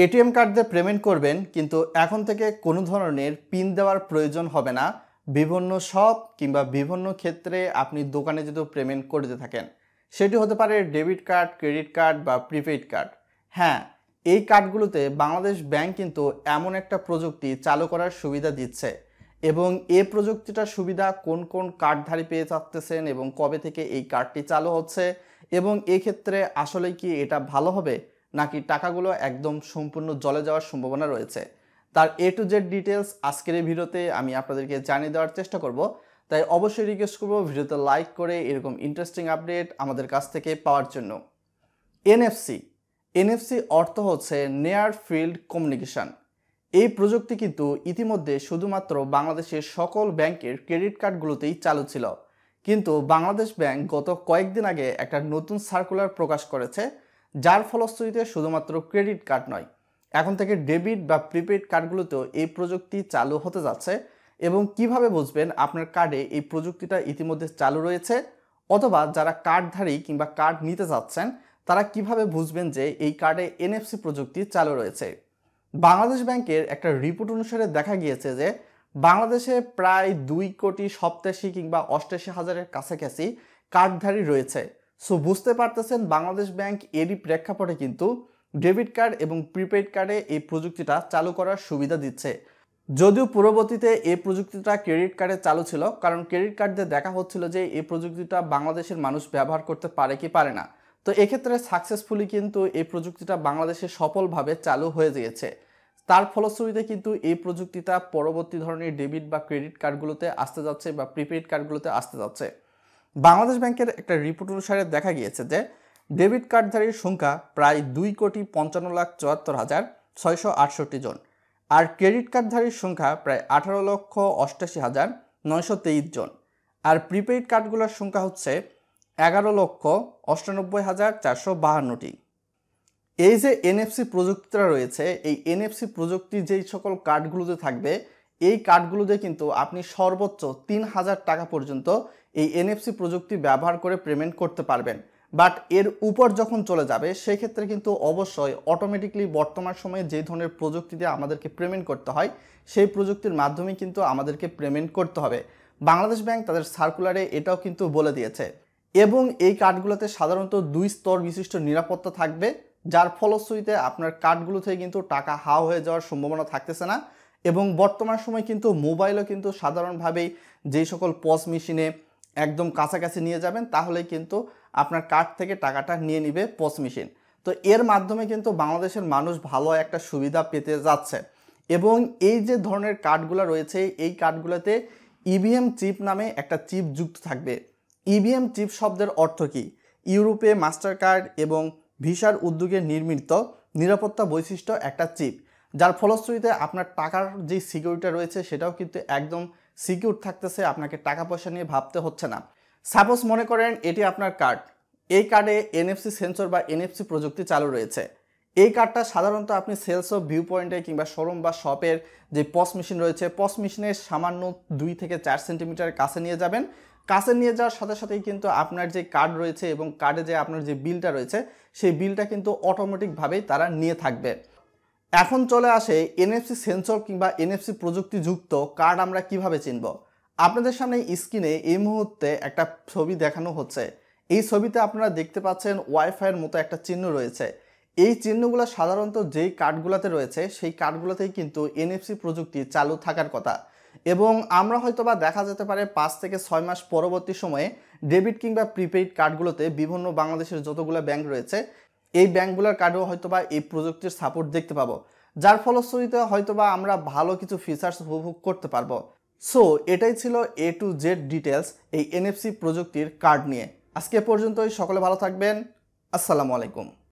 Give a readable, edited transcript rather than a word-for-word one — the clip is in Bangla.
এটিএম কার্ড দিয়ে পেমেন্ট করবেন, কিন্তু এখন থেকে কোনো ধরনের পিন দেওয়ার প্রয়োজন হবে না। বিভিন্ন শপ কিংবা বিভিন্ন ক্ষেত্রে আপনি দোকানে যদি পেমেন্ট করতে থাকেন, সেটি হতে পারে ডেবিট কার্ড, ক্রেডিট কার্ড বা প্রিপেইড কার্ড। হ্যাঁ, এই কার্ডগুলোতে বাংলাদেশ ব্যাংক কিন্তু এমন একটা প্রযুক্তি চালু করার সুবিধা দিচ্ছে, এবং এই প্রযুক্তিটার সুবিধা কোন কোন কার্ডধারী পেয়ে থাকতেছেন এবং কবে থেকে এই কার্ডটি চালু হচ্ছে, এবং এক্ষেত্রে আসলে কি এটা ভালো হবে নাকি টাকাগুলো একদম সম্পূর্ণ জলে যাওয়ার সম্ভাবনা রয়েছে, তার A to Z ডিটেলস আজকের এই ভিডিওতে আমি আপনাদেরকে জানিয়ে দেওয়ার চেষ্টা করব। তাই অবশ্যই রিকোয়েস্ট করব ভিডিওতে লাইক করে এরকম ইন্টারেস্টিং আপডেট আমাদের কাছ থেকে পাওয়ার জন্য। এনএফসি অর্থ হচ্ছে নিয়ার ফিল্ড কমিউনিকেশন। এই প্রযুক্তি কিন্তু ইতিমধ্যে শুধুমাত্র বাংলাদেশের সকল ব্যাংকের ক্রেডিট কার্ডগুলোতেই চালু ছিল, কিন্তু বাংলাদেশ ব্যাংক গত কয়েকদিন আগে একটা নতুন সার্কুলার প্রকাশ করেছে, যার ফলশ্রুতিতে শুধুমাত্র ক্রেডিট কার্ড নয়, এখন থেকে ডেবিট বা প্রিপেড কার্ডগুলোতেও এই প্রযুক্তি চালু হতে যাচ্ছে। এবং কিভাবে বুঝবেন আপনার কার্ডে এই প্রযুক্তিটা ইতিমধ্যে চালু রয়েছে, অথবা যারা কার্ডধারী কিংবা কার্ড নিতে যাচ্ছেন তারা কিভাবে বুঝবেন যে এই কার্ডে এনএফসি প্রযুক্তি চালু রয়েছে। বাংলাদেশ ব্যাংকের একটা রিপোর্ট অনুসারে দেখা গিয়েছে যে বাংলাদেশে প্রায় 2,87,00,000 কিংবা 88,000-এর কাছাকাছি কার্ডধারী রয়েছে। সো বুঝতে পারতেছেন বাংলাদেশ ব্যাংক এরই প্রেক্ষাপটে কিন্তু ডেবিট কার্ড এবং প্রিপেড কার্ডে এই প্রযুক্তিটা চালু করার সুবিধা দিচ্ছে। যদিও পূর্ববর্তীতে এই প্রযুক্তিটা ক্রেডিট কার্ডে চালু ছিল, কারণ ক্রেডিট কার্ড দিয়ে দেখা হচ্ছিল যে এই প্রযুক্তিটা বাংলাদেশের মানুষ ব্যবহার করতে পারে কি পারে না। তো এক্ষেত্রে সাকসেসফুলি কিন্তু এই প্রযুক্তিটা বাংলাদেশে সফলভাবে চালু হয়ে গিয়েছে। তার ফলশ্রুতিতে কিন্তু এই প্রযুক্তিটা পরবর্তী ধরনের ডেবিট বা ক্রেডিট কার্ডগুলোতে আসতে যাচ্ছে বা প্রিপেড কার্ডগুলোতে আসতে যাচ্ছে। বাংলাদেশ ব্যাংকের একটা রিপোর্ট অনুসারে দেখা গিয়েছে যে ডেবিট কার্ডধারীর সংখ্যা প্রায় 2,55,74,668 জন, আর ক্রেডিট কার্ডধারীর সংখ্যা প্রায় 18,88,923 জন, আর প্রিপেইড কার্ডগুলোর সংখ্যা হচ্ছে 11,98,452টি। এই যে এনএফসি প্রযুক্তিটা রয়েছে, এই এনএফসি প্রযুক্তি যেই সকল কার্ডগুলোতে থাকবে, এই কার্ডগুলোতে কিন্তু আপনি সর্বোচ্চ 3,000 টাকা পর্যন্ত এই এনএফসি প্রযুক্তি ব্যবহার করে পেমেন্ট করতে পারবেন। বাট এর উপর যখন চলে যাবে সেই ক্ষেত্রে কিন্তু অবশ্যই অটোমেটিকলি বর্তমান সময়ে যে ধরনের প্রযুক্তিতে আমাদেরকে পেমেন্ট করতে হয়, সেই প্রযুক্তির মাধ্যমে কিন্তু আমাদেরকে পেমেন্ট করতে হবে। বাংলাদেশ ব্যাংক তাদের সার্কুলারে এটাও কিন্তু বলে দিয়েছে। এবং এই কার্ডগুলোতে সাধারণত 2 স্তর বিশিষ্ট নিরাপত্তা থাকবে, যার ফলশ্রুতিতে আপনার কার্ডগুলো থেকে কিন্তু টাকা হাও হয়ে যাওয়ার সম্ভাবনা থাকতেছে না। এবং বর্তমান সময় কিন্তু মোবাইলও কিন্তু সাধারণভাবেই যেই সকল পস মেশিনে একদম কাছাকাছি নিয়ে যাবেন, তাহলে কিন্তু আপনার কার্ড থেকে টাকাটা নিয়ে নিবে পস মেশিন। তো এর মাধ্যমে কিন্তু বাংলাদেশের মানুষ ভালো একটা সুবিধা পেতে যাচ্ছে। এবং এই যে ধরনের কার্ডগুলো রয়েছে, এই কার্ডগুলোতে ইভিএম চিপ নামে একটা চিপ যুক্ত থাকবে। ইভিএম চিপ শব্দের অর্থ কি? ইউরোপে মাস্টার কার্ড এবং ভিসার উদ্যোগে নির্মিত নিরাপত্তা বৈশিষ্ট্য একটা চিপ, যার ফলশ্রুতিতে আপনার টাকার যে সিকিউরিটি রয়েছে সেটাও কিন্তু একদম সিকিউর থাকতেছে, আপনাকে টাকা পয়সা নিয়ে ভাবতে হচ্ছে না। সাপোজ মনে করেন এটি আপনার কার্ড, এই কার্ডে এনএফসি সেন্সর বা এনএফসি প্রযুক্তি চালু রয়েছে। এই কার্ডটা সাধারণত আপনি সেলস অফ ভিউ পয়েন্টে কিংবা শোরুম বা শপের যে পস মেশিন রয়েছে, পস মেশিনের সামান্য 2 থেকে 4 সেন্টিমিটার কাছে নিয়ে যাবেন। কাছে নিয়ে যাওয়ার সাথে সাথেই কিন্তু আপনার যে কার্ড রয়েছে এবং কার্ডে যে আপনার যে বিলটা রয়েছে, সেই বিলটা কিন্তু অটোমেটিকভাবেই তারা নিয়ে থাকবে। এখন চলে আসে এনএফসি সেন্সর কিংবা এনএফসি প্রযুক্তিযুক্ত কার্ড আমরা কিভাবে চিনব। আপনাদের সামনে স্ক্রিনে এই মুহূর্তে একটা ছবি দেখানো হচ্ছে। এই ছবিতে আপনারা দেখতে পাচ্ছেন ওয়াইফাইয়ের মতো একটা চিহ্ন রয়েছে। এই চিহ্নগুলো সাধারণত যেই কার্ডগুলোতে রয়েছে সেই কার্ডগুলোতেই কিন্তু এনএফসি প্রযুক্তি চালু থাকার কথা। এবং আমরা হয়তোবা দেখা যেতে পারে 5 থেকে 6 মাস পরবর্তী সময়ে ডেবিট কিংবা প্রিপেইড কার্ডগুলোতে বিভিন্ন বাংলাদেশের যতগুলো ব্যাংক রয়েছে, এই ব্যাংকগুলোর কার্ডেও হয়তোবা এই প্রযুক্তির সাপোর্ট দেখতে পাবো, যার ফলশ্রুতিতে হয়তোবা আমরা ভালো কিছু ফিচার্স উপভোগ করতে পারবো। সো এটাই ছিল A to Z ডিটেলস এই এনএফসি প্রযুক্তির কার্ড নিয়ে। আজকে পর্যন্তই, সকলে ভালো থাকবেন। আসসালামু আলাইকুম।